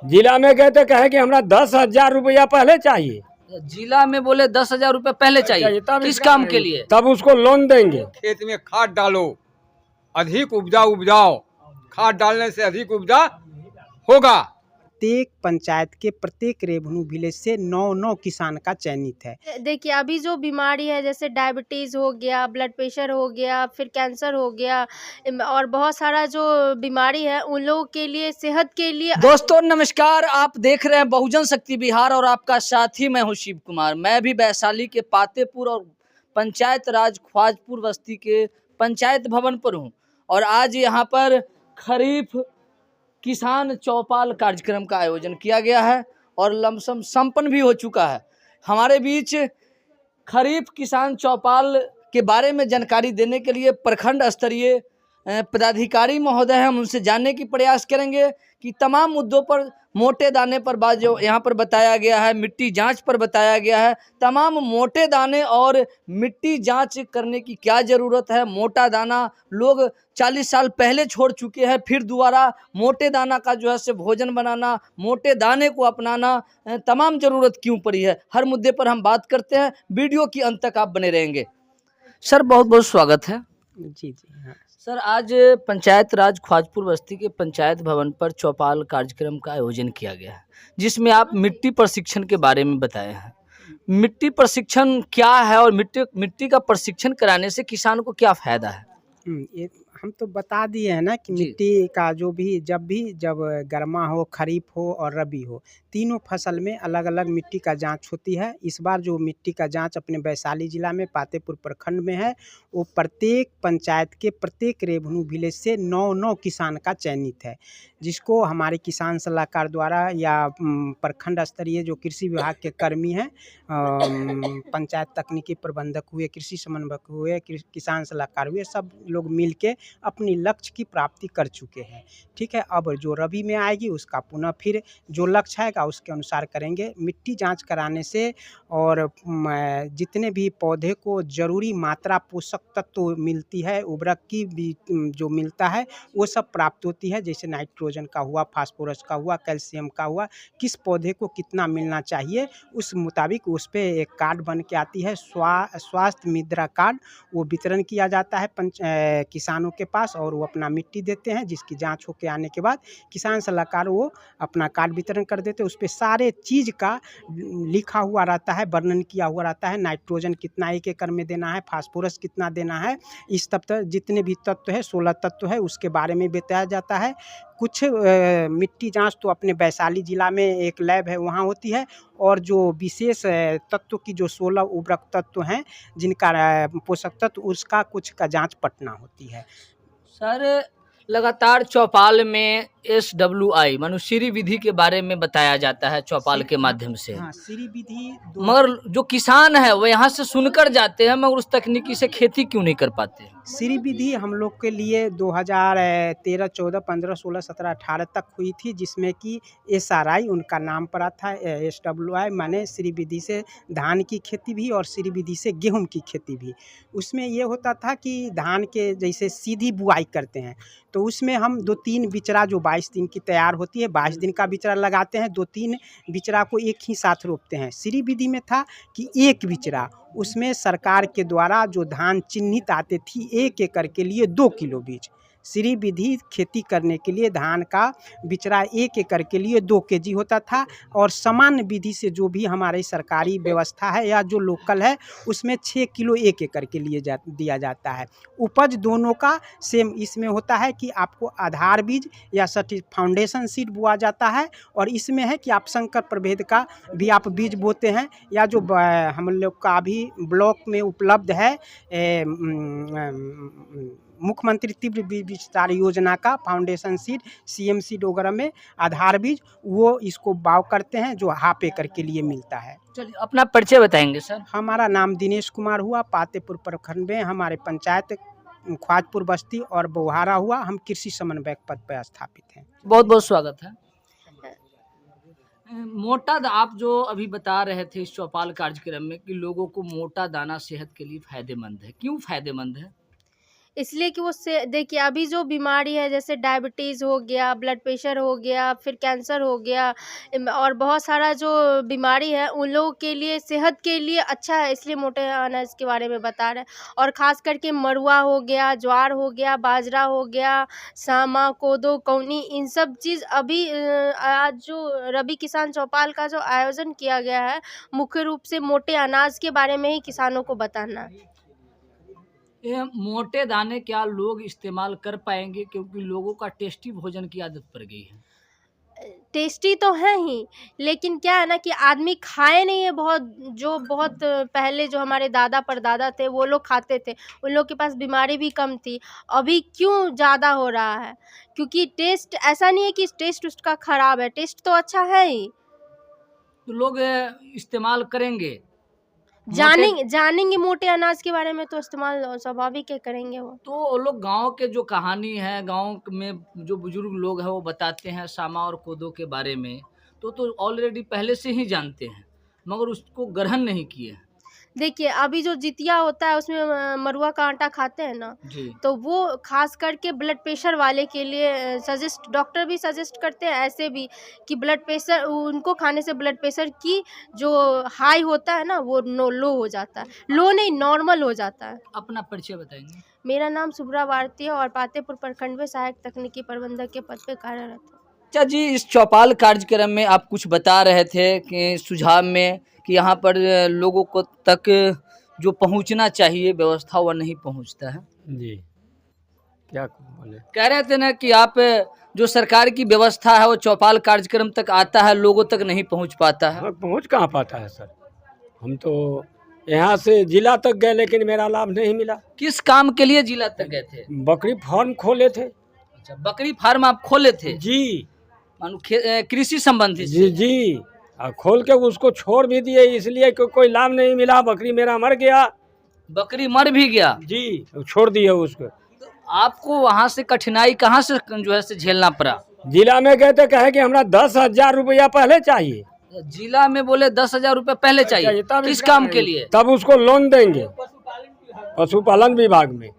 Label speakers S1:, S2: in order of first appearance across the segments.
S1: जिला में गए तो कहे कि हमरा 10,000 रुपया पहले चाहिए।
S2: जिला में बोले 10,000 रुपए पहले चाहिए,
S1: तब
S2: किस
S1: इसका
S2: काम के लिए?
S1: तब उसको लोन देंगे।
S3: खेत में खाद डालो, अधिक उपजा उपजाओ, खाद डालने से अधिक उपजा होगा।
S4: प्रत्येक पंचायत के प्रत्येक रेवेन्यू विलेज से 9 किसान का चयनित है।
S5: देखिए अभी जो बीमारी है जैसे डायबिटीज़ हो गया, ब्लड प्रेशर हो गया, फिर कैंसर हो गया और बहुत सारा जो बीमारी है उन लोगों के लिए, सेहत के लिए।
S2: दोस्तों नमस्कार, आप देख रहे हैं बहुजन शक्ति बिहार और आपका साथी मैं हूं शिव कुमार। मैं भी वैशाली के पातेपुर और पंचायत राज ख्वाजपुर बस्ती के पंचायत भवन पर हूं और आज यहां पर खरीफ किसान चौपाल कार्यक्रम का आयोजन किया गया है और लमसम संपन्न भी हो चुका है। हमारे बीच खरीफ किसान चौपाल के बारे में जानकारी देने के लिए प्रखंड स्तरीय पदाधिकारी महोदय हैं। हम उनसे जानने की प्रयास करेंगे कि तमाम मुद्दों पर, मोटे दाने पर बात जो यहाँ पर बताया गया है, मिट्टी जांच पर बताया गया है, तमाम मोटे दाने और मिट्टी जांच करने की क्या ज़रूरत है। मोटा दाना लोग 40 साल पहले छोड़ चुके हैं, फिर दोबारा मोटे दाना का जो है से भोजन बनाना, मोटे दाने को अपनाना तमाम ज़रूरत क्यों पड़ी है, हर मुद्दे पर हम बात करते हैं। वीडियो की अंत तक आप बने रहेंगे। सर बहुत बहुत स्वागत है।
S4: जी हाँ।
S2: सर आज पंचायत राज ख्वाजपुर बस्ती के पंचायत भवन पर चौपाल कार्यक्रम का आयोजन किया गया है, जिसमें आप मिट्टी प्रशिक्षण के बारे में बताए हैं। मिट्टी प्रशिक्षण क्या है और मिट्टी का प्रशिक्षण कराने से किसान को क्या फायदा है?
S4: ये हम तो बता दिए हैं ना कि मिट्टी का जब गर्मा हो, खरीफ हो और रबी हो, तीनों फसल में अलग अलग मिट्टी का जांच होती है। इस बार जो मिट्टी का जांच अपने वैशाली जिला में पातेपुर प्रखंड में है, वो प्रत्येक पंचायत के प्रत्येक रेवेन्यू विलेज से 9 किसान का चयनित है, जिसको हमारे किसान सलाहकार द्वारा या प्रखंड स्तरीय जो कृषि विभाग के कर्मी हैं, पंचायत तकनीकी प्रबंधक हुए, कृषि समन्वयक हुए, किसान सलाहकार हुए, सब लोग मिल के अपनी लक्ष्य की प्राप्ति कर चुके हैं। ठीक है, अब जो रबी में आएगी उसका पुनः फिर जो लक्ष्य आएगा उसके अनुसार करेंगे। मिट्टी जांच कराने से और जितने भी पौधे को ज़रूरी मात्रा पोषक तत्व मिलती है, उर्वरक की भी जो मिलता है वो सब प्राप्त होती है। जैसे नाइट्रोजन का हुआ, फास्फोरस का हुआ, कैल्शियम का हुआ, किस पौधे को कितना मिलना चाहिए उस मुताबिक उस पे एक कार्ड बन के आती है, स्वास्थ्य मुद्रा कार्ड, वो वितरण किया जाता है किसानों के पास और वो अपना मिट्टी देते हैं, जिसकी जांच होके आने के बाद किसान सलाहकार वो अपना कार्ड वितरण कर देते हैं। उस पे सारे चीज़ का लिखा हुआ रहता है, वर्णन किया हुआ रहता है। नाइट्रोजन कितना 1 एकड़ में देना है, फास्फोरस कितना देना है, इस तत्व जितने भी तत्व है, 16 तत्व है, उसके बारे में बताया जाता है। कुछ मिट्टी जांच तो अपने वैशाली जिला में एक लैब है वहाँ होती है, और जो विशेष तत्व की जो 16 उर्वरक तत्व हैं जिनका पोषक तत्व, उसका कुछ का जांच पटना होती है।
S2: सर लगातार चौपाल में SWI मनुष्यरी विधि के बारे में बताया जाता है चौपाल के माध्यम से।
S4: हाँ, श्री विधि
S2: मगर जो किसान है वो यहाँ से सुनकर जाते हैं, मगर उस तकनीकी से खेती क्यों नहीं कर पाते?
S4: श्री विधि हम लोग के लिए 2013, 14, 15, 16, 17, 18 तक हुई थी, जिसमें कि SRI उनका नाम पड़ा था। SWI माने श्री विधि से धान की खेती भी और श्री विधि से गेहूं की खेती भी। उसमें ये होता था कि धान के जैसे सीधी बुआई करते हैं तो उसमें हम 2-3 बिचड़ा जो 22 दिन की तैयार होती है, 22 दिन का बिचड़ा लगाते हैं, 2-3 बिचड़ा को एक ही साथ रोपते हैं। श्री विधि में था कि एक बिचड़ा, उसमें सरकार के द्वारा जो धान चिन्हित आते थी 1 एकड़ के लिए 2 किलो बीज। श्री विधि खेती करने के लिए धान का बिचड़ा 1 एकड़ के लिए 2 केजी होता था, और सामान्य विधि से जो भी हमारी सरकारी व्यवस्था है या जो लोकल है उसमें 6 किलो 1 एकड़ के लिए दिया जाता है। उपज दोनों का सेम इसमें होता है कि आपको आधार बीज या फाउंडेशन सीड बोआ जाता है, और इसमें है कि आप संकर प्रभेद का भी आप बीज बोते हैं, या जो हम लोग का अभी ब्लॉक में उपलब्ध है मुख्यमंत्री तीव्र बीज विस्तार योजना का फाउंडेशन सीड, CM सीड वगैरह में आधार बीज, वो इसको बाव करते हैं जो ½ एकड़ के लिए मिलता है।
S2: चलिए अपना परिचय बताएंगे सर।
S4: हमारा नाम दिनेश कुमार हुआ, पातेपुर प्रखंड में हमारे पंचायत ख्वाजपुर बस्ती और बोहारा हुआ, हम कृषि समन्वयक पद पर स्थापित हैं।
S2: बहुत बहुत स्वागत है। मोटा आप जो अभी बता रहे थे इस चौपाल कार्यक्रम में कि लोगों को मोटा दाना सेहत के लिए फायदेमंद है, क्यों फायदेमंद है?
S5: इसलिए कि वो से देखिए अभी जो बीमारी है जैसे डायबिटीज़ हो गया, ब्लड प्रेशर हो गया, फिर कैंसर हो गया और बहुत सारा जो बीमारी है उन लोगों के लिए सेहत के लिए अच्छा है, इसलिए मोटे अनाज के बारे में बता रहे हैं। और ख़ास करके मरुआ हो गया, ज्वार हो गया, बाजरा हो गया, सामा, कोदो, कौनी, इन सब चीज़ अभी आज जो रबी किसान चौपाल का जो आयोजन किया गया है, मुख्य रूप से मोटे अनाज के बारे में ही किसानों को बताना है।
S2: ये मोटे दाने क्या लोग इस्तेमाल कर पाएंगे, क्योंकि लोगों का टेस्टी भोजन की आदत पड़ गई है।
S5: टेस्टी तो है ही, लेकिन क्या है ना कि आदमी खाए नहीं है बहुत पहले जो हमारे दादा परदादा थे वो लोग खाते थे, उन लोग के पास बीमारी भी कम थी। अभी क्यों ज़्यादा हो रहा है? क्योंकि टेस्ट ऐसा नहीं है कि टेस्ट उसका ख़राब है, टेस्ट तो अच्छा है ही।
S2: तो लोग इस्तेमाल करेंगे।
S5: जानेंगे मोटे अनाज के बारे में तो इस्तेमाल स्वाभाविक है करेंगे वो।
S2: तो वो लोग गांव के जो कहानी है, गांव में जो बुजुर्ग लोग हैं वो बताते हैं सामा और कोदो के बारे में, तो ऑलरेडी पहले से ही जानते हैं, मगर उसको ग्रहण नहीं किए।
S5: देखिए अभी जो जितिया होता है उसमें मरुआ का आटा खाते हैं ना,
S2: जी।
S5: तो वो खास करके ब्लड प्रेशर वाले के लिए डॉक्टर भी सजेस्ट करते हैं ऐसे भी कि ब्लड प्रेशर उनको खाने से ब्लड प्रेशर की जो हाई होता है ना वो लो हो जाता है, लो नहीं नॉर्मल हो जाता है।
S2: अपना परिचय बताएंगे।
S5: मेरा नाम सुब्रा भारती है और पातेपुर प्रखंड में सहायक तकनीकी प्रबंधक के पद पे कार्यरत हूँ।
S2: अच्छा जी, इस चौपाल कार्यक्रम में आप कुछ बता रहे थे कि सुझाव में कि यहाँ पर लोगों को तक जो पहुँचना चाहिए व्यवस्था वह नहीं पहुँचता है।
S1: जी क्या बोले,
S2: कह रहे थे ना कि आप जो सरकार की व्यवस्था है वो चौपाल कार्यक्रम तक आता है, लोगों तक नहीं पहुँच पाता है।
S1: पहुँच कहाँ पाता है सर। हम तो यहाँ से जिला तक गए लेकिन मेरा लाभ नहीं मिला।
S2: किस काम के लिए जिला तक गए थे?
S1: बकरी फार्म खोले थे।
S2: अच्छा, बकरी फार्म आप खोले थे?
S1: जी
S2: मानो कृषि संबंधित।
S1: जी जी खोल के उसको छोड़ भी दिए इसलिए कि कोई लाभ नहीं मिला, बकरी मेरा मर गया।
S2: बकरी मर भी गया?
S1: जी छोड़ दिए उसको।
S2: तो आपको वहाँ से कठिनाई कहाँ से जो है से झेलना पड़ा?
S1: जिला में गए तो कहे कि हमरा 10,000 रुपया पहले चाहिए।
S2: जिला में बोले 10,000 रुपये पहले चाहिए। किस काम के लिए?
S1: तब उसको लोन देंगे पशुपालन विभाग में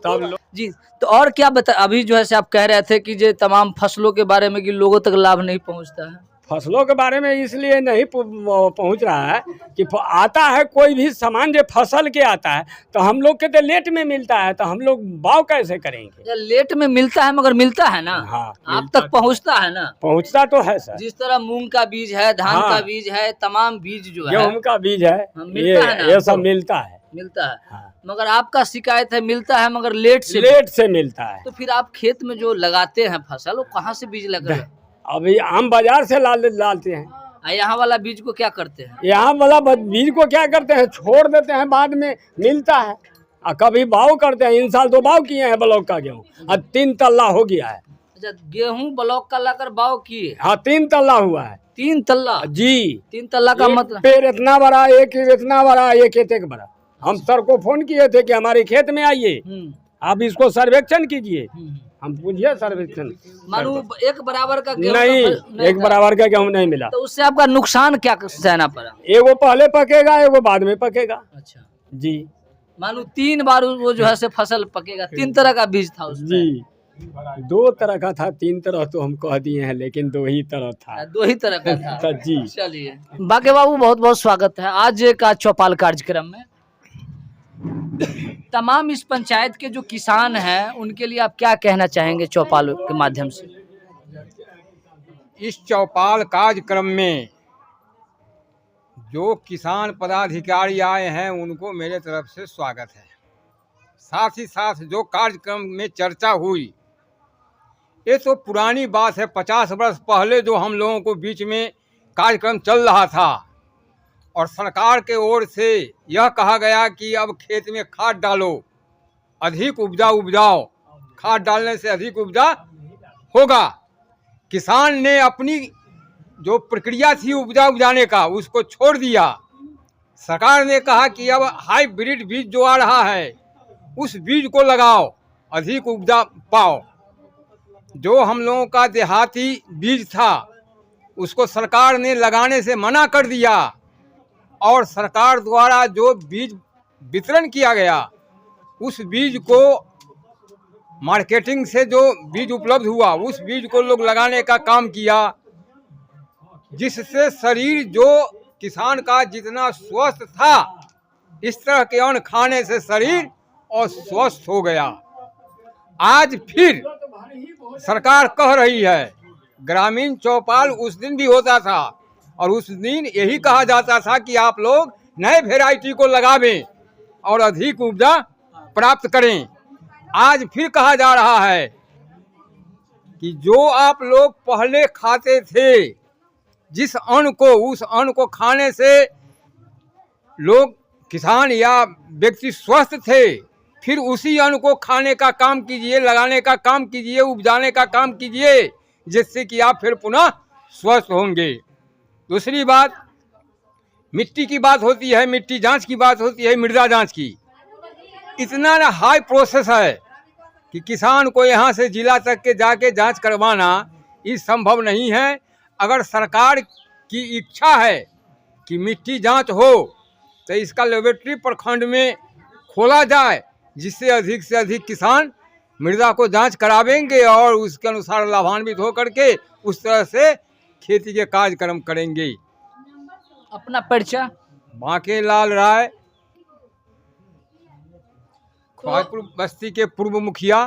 S1: तब
S2: जी। तो और क्या बता, अभी जो है से आप कह रहे थे कि जो तमाम फसलों के बारे में कि लोगों तक लाभ नहीं पहुंचता है।
S1: फसलों के बारे में इसलिए नहीं पहुंच रहा है कि आता है कोई भी सामान जो फसल के आता है तो हम लोग के तो लेट में मिलता है, तो हम लोग भाव कैसे करेंगे?
S2: लेट में मिलता है मगर मिलता है ना।
S1: हाँ,
S2: आप तक पहुंचता है ना।
S1: पहुंचता तो है सर।
S2: जिस तरह मूंग का बीज है, धान का बीज है, तमाम बीज जो है,
S1: गेहूं का बीज है, ये सब मिलता है। हाँ।
S2: मगर आपका शिकायत है मिलता है मगर लेट से
S1: मिलता है।
S2: तो फिर आप खेत में जो लगाते हैं फसल वो कहाँ से बीज लग रहा है?
S1: अभी आम बाजार से लाते हैं।
S2: यहाँ वाला बीज को क्या करते हैं?
S1: यहाँ वाला बीज को क्या करते हैं, छोड़ देते हैं, बाद में मिलता है। कभी बाव करते हैं, इन साल तो बाव किए हैं ब्लॉक का गेहूँ, अब 3 तल्ला हो गया है।
S2: अच्छा, गेहूं ब्लॉक का लाकर बाव किए?
S1: हाँ 3 तल्ला हुआ है।
S2: 3 तल्ला?
S1: जी
S2: 3 तल्ला का मतलब
S1: पेड़ इतना बड़ा, एक इतना बड़ा, एक एक बड़ा। हम सर को फोन किए थे कि हमारे खेत में आइए, आप इसको सर्वेक्षण कीजिए। हम पूछिए सर्वेक्षण,
S2: मानो एक बराबर का गेहूं
S1: नहीं, एक बराबर का गेहूं नहीं मिला।
S2: तो उससे आपका नुकसान क्या सहना पड़ा?
S1: एगो पहले पकेगा, एगो बाद में पकेगा।
S2: अच्छा
S1: जी,
S2: मानो 3 बार वो जो है से फसल पकेगा। 3 तरह का बीज था उसमें?
S1: जी 2 तरह का था, 3 तरह तो हम कह दिए हैं, लेकिन 2 ही तरह था।
S2: 2 ही तरह का था।
S1: जी
S2: चलिए, बाके बाबू बहुत बहुत स्वागत है आज का चौपाल कार्यक्रम में। तमाम इस पंचायत के जो किसान हैं उनके लिए आप क्या कहना चाहेंगे चौपाल के माध्यम से?
S3: इस चौपाल कार्यक्रम में जो किसान पदाधिकारी आए हैं उनको मेरे तरफ से स्वागत है। साथ ही साथ जो कार्यक्रम में चर्चा हुई ये तो पुरानी बात है, 50 वर्ष पहले जो हम लोगों को बीच में कार्यक्रम चल रहा था और सरकार के ओर से यह कहा गया कि अब खेत में खाद डालो, अधिक उपजाओ, खाद डालने से अधिक उपजा होगा। किसान ने अपनी जो प्रक्रिया थी उपजाने का उसको छोड़ दिया। सरकार ने कहा कि अब हाइब्रिड बीज जो आ रहा है उस बीज को लगाओ, अधिक उपजा पाओ। जो हम लोगों का देहाती बीज था उसको सरकार ने लगाने से मना कर दिया और सरकार द्वारा जो बीज वितरण किया गया उस बीज को मार्केटिंग से जो बीज उपलब्ध हुआ उस बीज को लोग लगाने का काम किया, जिससे शरीर जो किसान का जितना स्वस्थ था, इस तरह के अन्न खाने से शरीर और स्वस्थ हो गया। आज फिर सरकार कह रही है ग्रामीण चौपाल उस दिन भी होता था और उस दिन यही कहा जाता था कि आप लोग नए वेराइटी को लगावें और अधिक उपजा प्राप्त करें। आज फिर कहा जा रहा है कि जो आप लोग पहले खाते थे, जिस अन्न को, उस अन्न को खाने से लोग किसान या व्यक्ति स्वस्थ थे, फिर उसी अन्न को खाने का काम कीजिए, लगाने का काम कीजिए, उपजाने का काम कीजिए, जिससे कि आप फिर पुनः स्वस्थ होंगे। दूसरी बात, मिट्टी की बात होती है, मिट्टी जांच की बात होती है, मृदा जांच की। इतना ना हाई प्रोसेस है कि किसान को यहाँ से जिला तक के जाके जांच करवाना ये संभव नहीं है। अगर सरकार की इच्छा है कि मिट्टी जांच हो तो इसका लेबोरेटरी प्रखंड में खोला जाए, जिससे अधिक से अधिक किसान मृदा को जांच करावेंगे और उसके अनुसार लाभान्वित हो करके उस तरह से खेती के कार्यक्रम करेंगे।
S2: अपना परिचय?
S3: बांके लाल राय, ख्वाजपुर बस्ती के पूर्व मुखिया।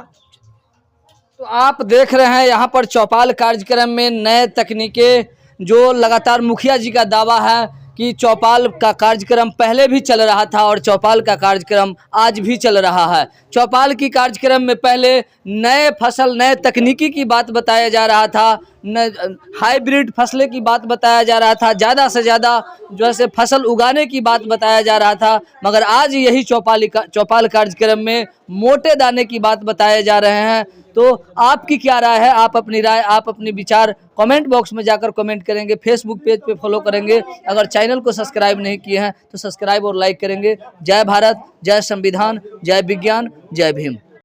S2: तो आप देख रहे हैं यहाँ पर चौपाल कार्यक्रम में नए तकनीकें, जो लगातार मुखिया जी का दावा है कि चौपाल का कार्यक्रम पहले भी चल रहा था और चौपाल का कार्यक्रम आज भी चल रहा है। चौपाल की कार्यक्रम में पहले नए फसल, नए तकनीकी की बात बताया जा रहा था, हाइब्रिड फसलें की बात बताया जा रहा था, ज़्यादा से ज़्यादा जो है फसल उगाने की बात बताया जा रहा था। मगर आज यही चौपाल कार्यक्रम में मोटे दाने की बात बताए जा रहे हैं। तो आपकी क्या राय है? आप अपनी राय, आप अपने विचार कमेंट बॉक्स में जाकर कमेंट करेंगे, फेसबुक पेज पे फॉलो करेंगे। अगर चैनल को सब्सक्राइब नहीं किए हैं तो सब्सक्राइब और लाइक करेंगे। जय भारत, जय संविधान, जय विज्ञान, जय भीम।